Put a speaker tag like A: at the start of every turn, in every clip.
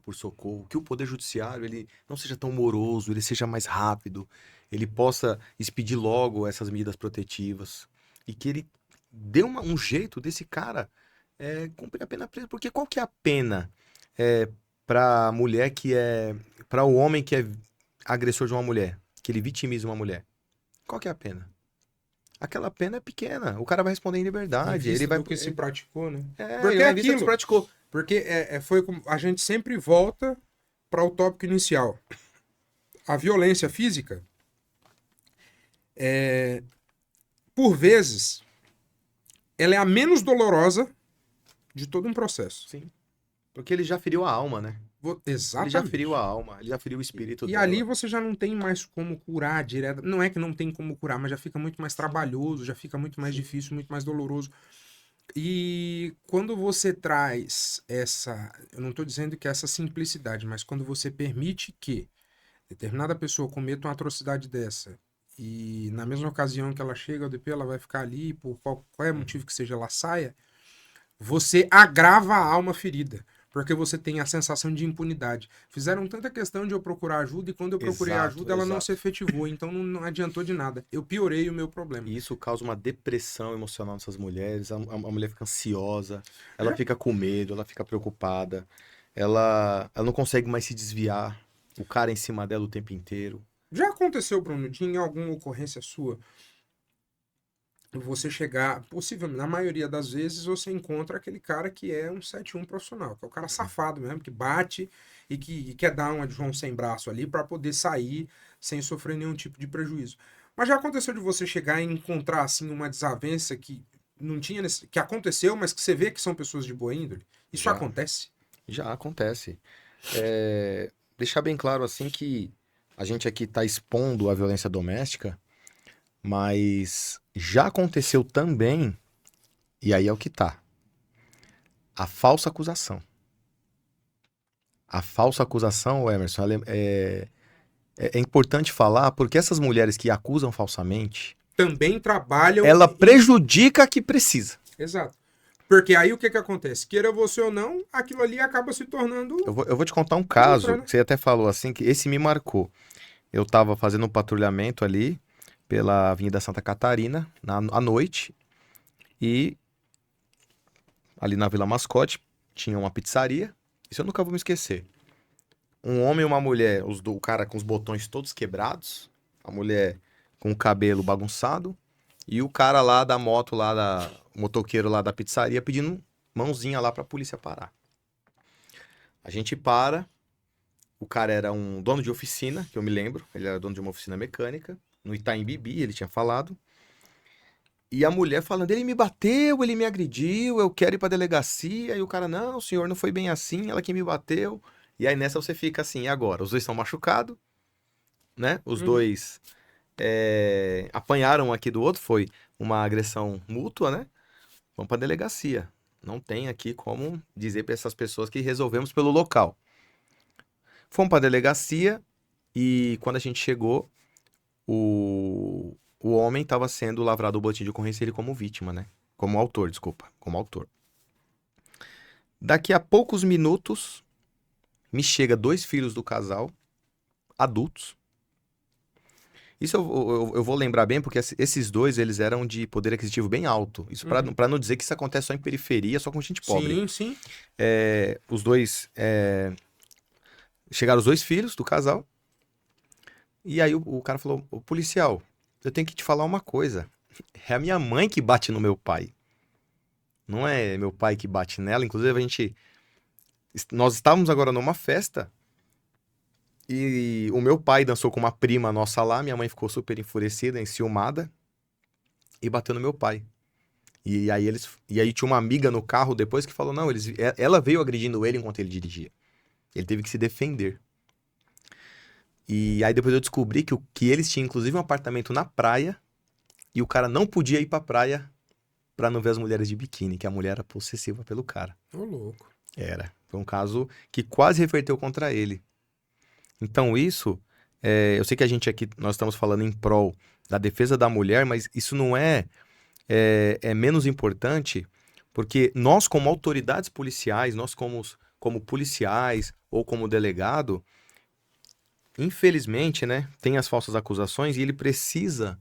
A: por socorro, que o Poder Judiciário ele não seja tão moroso, ele seja mais rápido, ele possa expedir logo essas medidas protetivas e que ele dê um jeito desse cara cumprir a pena presa. Porque qual que é a pena para mulher que é. Para o homem que é agressor de uma mulher, que ele vitimiza uma mulher? Qual que é a pena? Aquela pena é pequena, o cara vai responder em
B: Em
A: liberdade, ele
B: vista
A: vai.
B: do que se praticou, né?
A: Ele
B: Porque é
A: vai vista que se
B: aquilo.
A: praticou.
B: Porque foi como a gente sempre volta para o tópico inicial. A violência física, por vezes, ela é a menos dolorosa de todo um processo.
A: Sim. Porque ele já feriu a alma, né? Ele já feriu
B: Exatamente.
A: a alma, ele já feriu o espírito
B: E ali
A: dela.
B: você já não tem mais como curar direto. Não é que não tem como curar, mas já fica muito mais trabalhoso, já fica muito mais difícil, muito mais doloroso. E quando você traz essa. Eu não estou dizendo que é essa simplicidade, mas quando você permite que determinada pessoa cometa uma atrocidade dessa e na mesma ocasião que ela chega ao DP, ela vai ficar ali, por qualquer motivo que seja, ela saia, você agrava a alma ferida. Porque você tem a sensação de impunidade. Fizeram tanta questão de eu procurar ajuda e quando eu procurei
A: Exato,
B: ajuda ela não se
A: exato.
B: efetivou. Então não adiantou de nada. Eu piorei o meu problema.
A: E isso causa uma depressão emocional nessas mulheres. A mulher fica ansiosa, ela
B: Já,
A: fica com medo, ela fica preocupada, ela não consegue mais se desviar. O cara em cima dela o tempo inteiro.
B: já aconteceu, Bruno, de em alguma ocorrência sua você chegar, possivelmente, na maioria das vezes, você encontra aquele cara que é um 7-1 profissional, que é o cara safado mesmo, que bate e que quer dar uma de João sem braço ali para poder sair sem sofrer nenhum tipo de prejuízo. Mas já aconteceu de você chegar e encontrar assim uma desavença que não tinha que aconteceu, mas que você vê que são pessoas de boa índole? Isso
A: Já,
B: acontece?
A: já acontece. Deixar bem claro assim que a gente aqui está expondo a violência doméstica, mas já aconteceu também, e aí é o que tá, a falsa acusação. A falsa acusação, Emerson, é importante falar porque essas mulheres que acusam falsamente,
B: Também trabalham
A: ela
B: em...
A: prejudica a que precisa.
B: Exato. Porque aí o que que acontece? Queira você ou não, aquilo ali acaba se tornando
A: Eu vou te contar um
B: contra,
A: caso,
B: né?
A: que você até falou assim, que esse me marcou. Eu tava fazendo um patrulhamento ali pela Avenida Santa Catarina, à noite, e ali na Vila Mascote tinha uma pizzaria, isso eu nunca vou me esquecer. Um homem e uma mulher, o cara com os botões todos quebrados, a mulher com o cabelo bagunçado, e o cara lá da moto, o motoqueiro lá da pizzaria, pedindo mãozinha lá pra polícia parar. A gente para, o cara era um dono de oficina, que eu me lembro, ele era dono de uma oficina mecânica, no Itaim Bibi, ele tinha falado. E a mulher falando, ele me bateu, ele me agrediu, eu quero ir pra delegacia. E o cara, não, senhor, não foi bem assim, ela que me bateu. E aí nessa você fica assim, e agora? Os dois estão machucados, né? Os
B: Uhum.
A: dois apanharam um aqui do outro, foi uma agressão mútua, né? Vamos pra delegacia. Não tem aqui como dizer pra essas pessoas que resolvemos pelo local. Fomos pra delegacia e quando a gente chegou, o homem estava sendo lavrado o boletim de ocorrência ele como vítima, né? Como autor, desculpa, como autor. Daqui a poucos minutos, me chega dois filhos do casal, adultos. Isso eu vou lembrar bem, porque esses dois, eles eram de poder aquisitivo bem alto. Isso
B: Uhum.
A: para não dizer que isso acontece só em periferia, só com gente pobre.
B: Sim, sim.
A: Os dois... chegaram os dois filhos do casal, e aí o cara falou, o policial, eu tenho que te falar uma coisa. É a minha mãe que bate no meu pai. Não é meu pai que bate nela. Inclusive, nós estávamos agora numa festa e o meu pai dançou com uma prima nossa lá. Minha mãe ficou super enfurecida, enciumada e bateu no meu pai. E aí tinha uma amiga no carro depois que falou: não, ela veio agredindo ele enquanto ele dirigia. Ele teve que se defender. E aí depois eu descobri que eles tinham inclusive um apartamento na praia e o cara não podia ir pra praia pra não ver as mulheres de biquíni, que a mulher era possessiva pelo cara.
B: Ô, louco.
A: Era. Foi um caso que quase reverteu contra ele. Então, eu sei que a gente aqui, nós estamos falando em prol da defesa da mulher, mas isso não é menos importante, porque nós, como autoridades policiais, nós como policiais, ou como delegado, infelizmente, né, tem as falsas acusações e ele precisa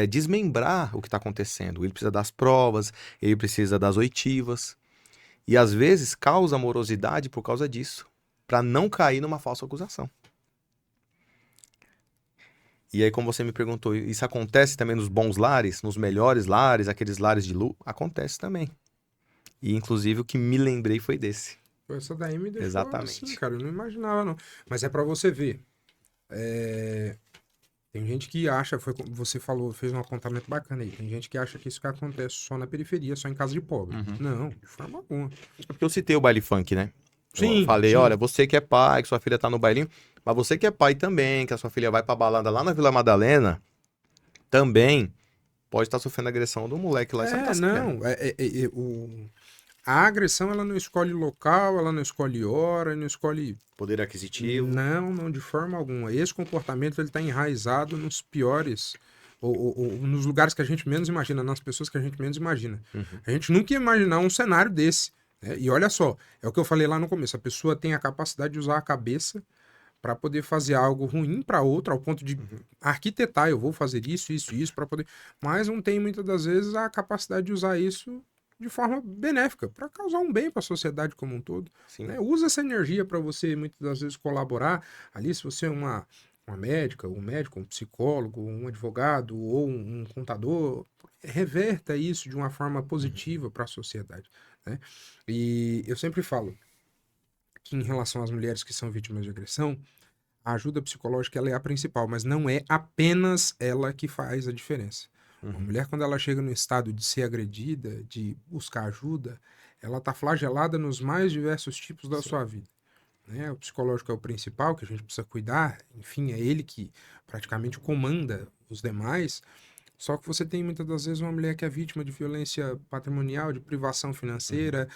A: desmembrar o que está acontecendo. Ele precisa das provas, ele precisa das oitivas. E às vezes causa morosidade por causa disso, para não cair numa falsa acusação. E aí, como você me perguntou, isso acontece também nos bons lares, nos melhores lares, aqueles lares de luz? Acontece também. E inclusive o que me lembrei foi desse.
B: Essa daí me deixou
A: Exatamente.
B: assim, cara, eu não imaginava não. Mas é pra você ver. Tem gente que acha, foi como você falou, fez um apontamento bacana aí. Tem gente que acha que isso que acontece só na periferia, só em casa de pobre. Não, de forma alguma.
A: É porque eu citei o baile funk, né?
B: Sim,
A: Eu falei,
B: sim.
A: olha, você que é pai, que sua filha tá no bailinho, mas você que é pai também, que a sua filha vai pra balada lá na Vila Madalena, também pode estar sofrendo agressão do moleque lá e você não tá sabendo.
B: Não. A agressão, ela não escolhe local, ela não escolhe hora, não escolhe...
A: Poder aquisitivo.
B: Não, de forma alguma. Esse comportamento, ele tá enraizado nos piores, ou nos lugares que a gente menos imagina, nas pessoas que a gente menos imagina. A gente nunca ia imaginar um cenário desse, né? E olha só, é o que eu falei lá no começo, a pessoa tem a capacidade de usar a cabeça para poder fazer algo ruim para outra, ao ponto de arquitetar, eu vou fazer isso para poder... Mas não tem, muitas das vezes, a capacidade de usar isso de forma benéfica, para causar um bem para a sociedade como um todo. Né? Usa essa energia para você, muitas das vezes, colaborar. Ali, se você é uma médica, um médico, um psicólogo, um advogado ou um contador, reverta isso de uma forma positiva para a sociedade. Né? E eu sempre falo que, em relação às mulheres que são vítimas de agressão, a ajuda psicológica ela é a principal, mas não é apenas ela que faz a diferença. Uma mulher, quando ela chega no estado de ser agredida, de buscar ajuda, ela está flagelada nos mais diversos tipos da sua vida. Né? O psicológico é o principal, que a gente precisa cuidar, enfim, é ele que praticamente comanda os demais. Só que você tem muitas das vezes uma mulher que é vítima de violência patrimonial, de privação financeira,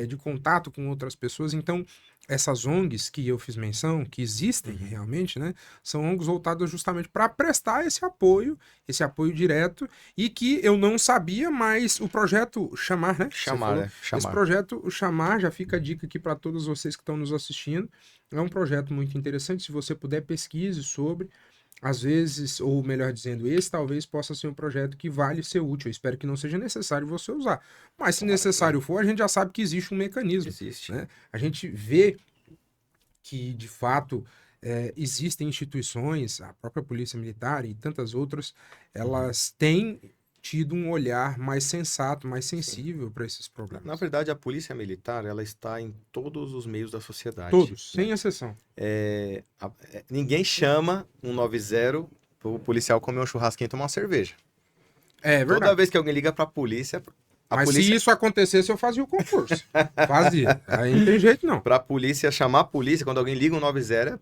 B: de contato com outras pessoas. Então, essas ONGs que eu fiz menção, que existem realmente, né, são ONGs voltadas justamente para prestar esse apoio direto, e que eu não sabia, mas o projeto Chamar, né?
A: Chamar.
B: Esse projeto, o Chamar, já fica a dica aqui para todos vocês que estão nos assistindo. É um projeto muito interessante, se você puder, pesquise sobre. Às vezes, ou melhor dizendo, esse talvez possa ser um projeto que vale ser útil. Eu espero que não seja necessário você usar. Mas se necessário for, a gente já sabe que existe um mecanismo.
A: Existe.
B: Né? A gente vê que, de fato, existem instituições, a própria Polícia Militar e tantas outras, elas têm tido um olhar mais sensato, mais sensível para esses problemas.
A: Na verdade, a polícia militar, ela está em todos os meios da sociedade.
B: Todos, sem exceção.
A: Ninguém chama 190 pro policial comer um churrasquinho e tomar uma cerveja.
B: É verdade.
A: Toda vez que alguém liga pra polícia...
B: Mas se isso acontecesse, eu fazia o concurso. Fazia. Aí não tem jeito, não.
A: Pra polícia chamar a polícia, quando alguém liga 190,